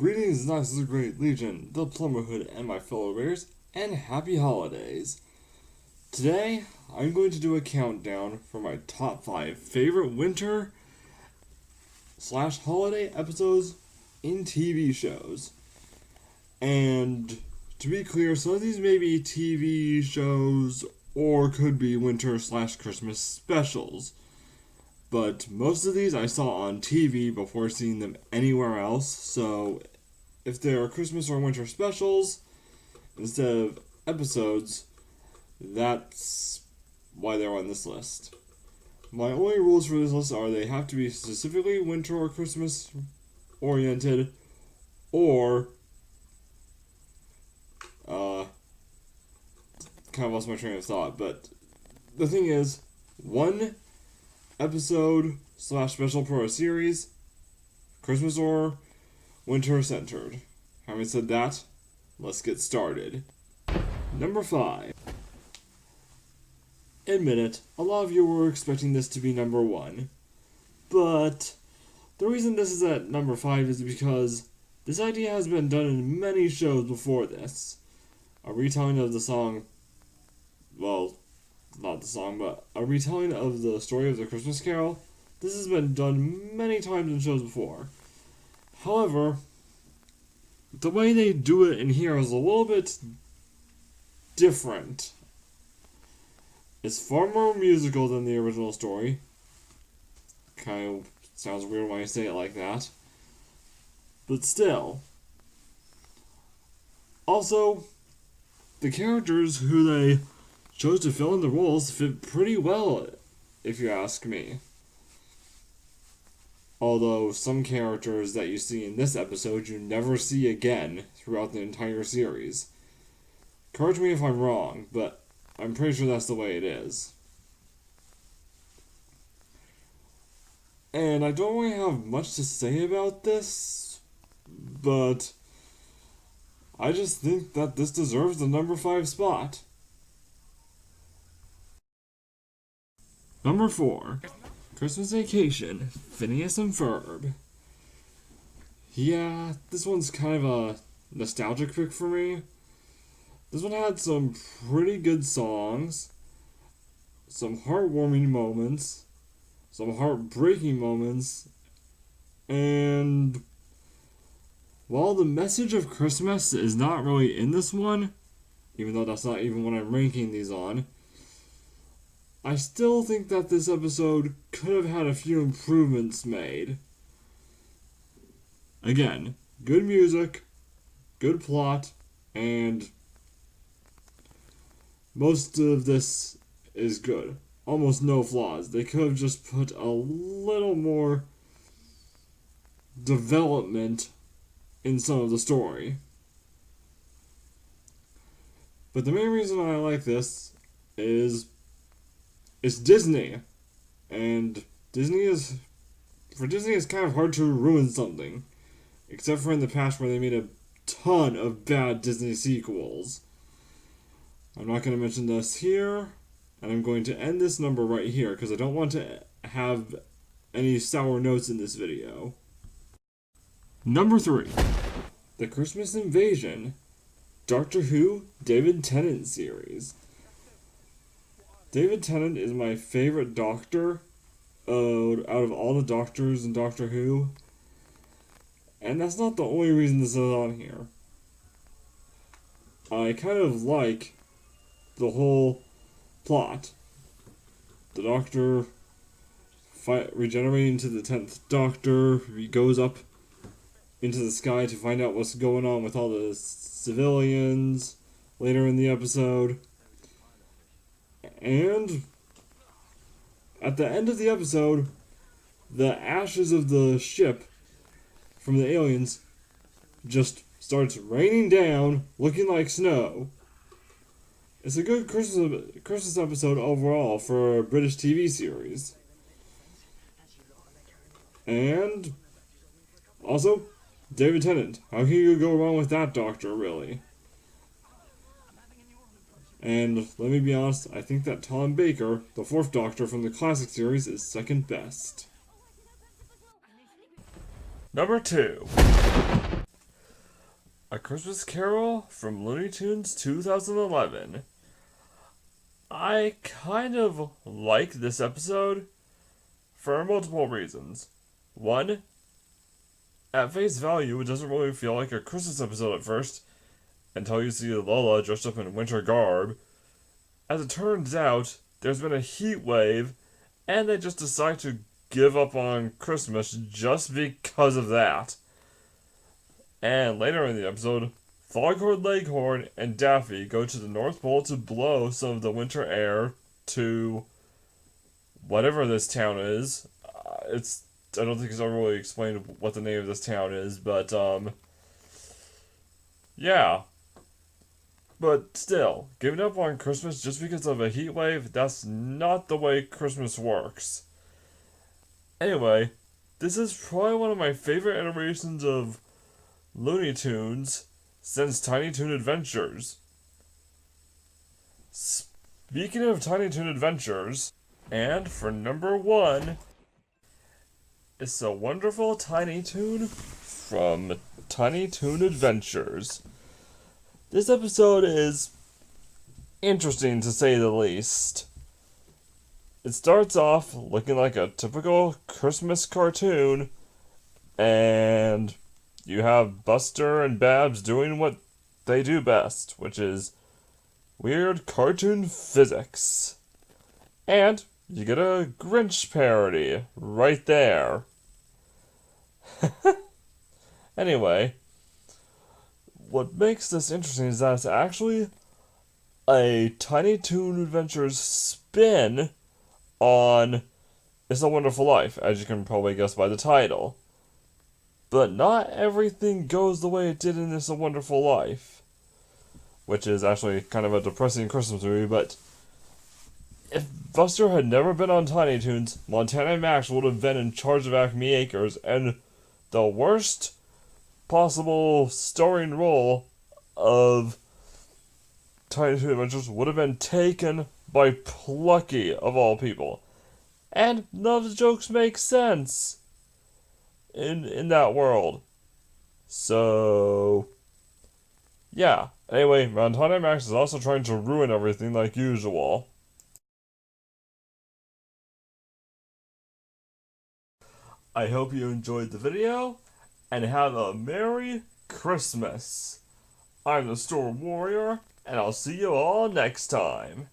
Greetings, Knights of the Great Legion, the Plumberhood, and my fellow bears, and happy holidays. Today, I'm going to do a countdown for my top 5 favorite winter/holiday episodes in TV shows. And to be clear, some of these may be TV shows or could be winter/Christmas specials. But most of these I saw on TV before seeing them anywhere else, so if they are Christmas or winter specials instead of episodes, that's why they're on this list. My only rules for this list are they have to be specifically winter or Christmas oriented, or kind of lost my train of thought, but the thing is, one episode/special for a series, Christmas or winter centered. Having said that, let's get started. Number 5. Admit it, a lot of you were expecting this to be number 1. But the reason this is at number 5 is because this idea has been done in many shows before this. A retelling of the song, well, not the song, but a retelling of the story of the Christmas Carol. This has been done many times in shows before. However, the way they do it in here is a little bit different. It's far more musical than the original story. Kind of sounds weird when I say it like that. But still. Also, the characters who they chose to fill in the roles fit pretty well, if you ask me. Although some characters that you see in this episode you never see again throughout the entire series. Correct me if I'm wrong, but I'm pretty sure that's the way it is. And I don't really have much to say about this, but I just think that this deserves the number 5 spot. Number 4. Christmas Vacation, Phineas and Ferb. Yeah, this one's kind of a nostalgic pick for me. This one had some pretty good songs, some heartwarming moments, some heartbreaking moments, and while the message of Christmas is not really in this one, even though that's not even what I'm ranking these on, I still think that this episode could have had a few improvements made. Again, good music, good plot, and most of this is good. Almost no flaws. They could have just put a little more development in some of the story. But the main reason I like this is it's Disney, and Disney is kind of hard to ruin something, except for in the past where they made a ton of bad Disney sequels. I'm not going to mention this here, and I'm going to end this number right here because I don't want to have any sour notes in this video. Number 3. The Christmas Invasion, Doctor Who David Tennant series. David Tennant is my favorite Doctor out of all the Doctors in Doctor Who. And that's not the only reason this is on here. I kind of like the whole plot. The Doctor regenerating to the 10th Doctor. He goes up into the sky to find out what's going on with all the civilians later in the episode. And at the end of the episode, the ashes of the ship from the aliens just starts raining down, looking like snow. It's a good Christmas episode overall for a British TV series. And also, David Tennant. How can you go wrong with that Doctor, really? And let me be honest, I think that Tom Baker, the 4th Doctor from the classic series, is second best. Number 2. A Christmas Carol from Looney Tunes 2011. I kind of like this episode for multiple reasons. One, at face value, it doesn't really feel like a Christmas episode at first until you see Lola dressed up in winter garb. As it turns out, there's been a heat wave, and they just decide to give up on Christmas just because of that. And later in the episode, Foghorn Leghorn and Daffy go to the North Pole to blow some of the winter air to whatever this town is. I don't think it's ever really explained what the name of this town is, but yeah. But still, giving up on Christmas just because of a heat wave, that's not the way Christmas works. Anyway, this is probably one of my favorite iterations of Looney Tunes since Tiny Toon Adventures. Speaking of Tiny Toon Adventures, and for number one, it's a wonderful Tiny Toon from Tiny Toon Adventures. This episode is interesting to say the least. It starts off looking like a typical Christmas cartoon, and you have Buster and Babs doing what they do best, which is weird cartoon physics. And you get a Grinch parody right there. Anyway, what makes this interesting is that it's actually a Tiny Toon Adventures spin on It's a Wonderful Life, as you can probably guess by the title. But not everything goes the way it did in It's a Wonderful Life, which is actually kind of a depressing Christmas movie, but if Buster had never been on Tiny Toons, Montana Max would have been in charge of Acme Acres, and the worst possible starring role of Tiny Toon Adventures would have been taken by Plucky, of all people. And none of the jokes make sense in that world. So, yeah. Anyway, Montana Max is also trying to ruin everything like usual. I hope you enjoyed the video, and have a Merry Christmas. I'm the Storm Warrior, and I'll see you all next time.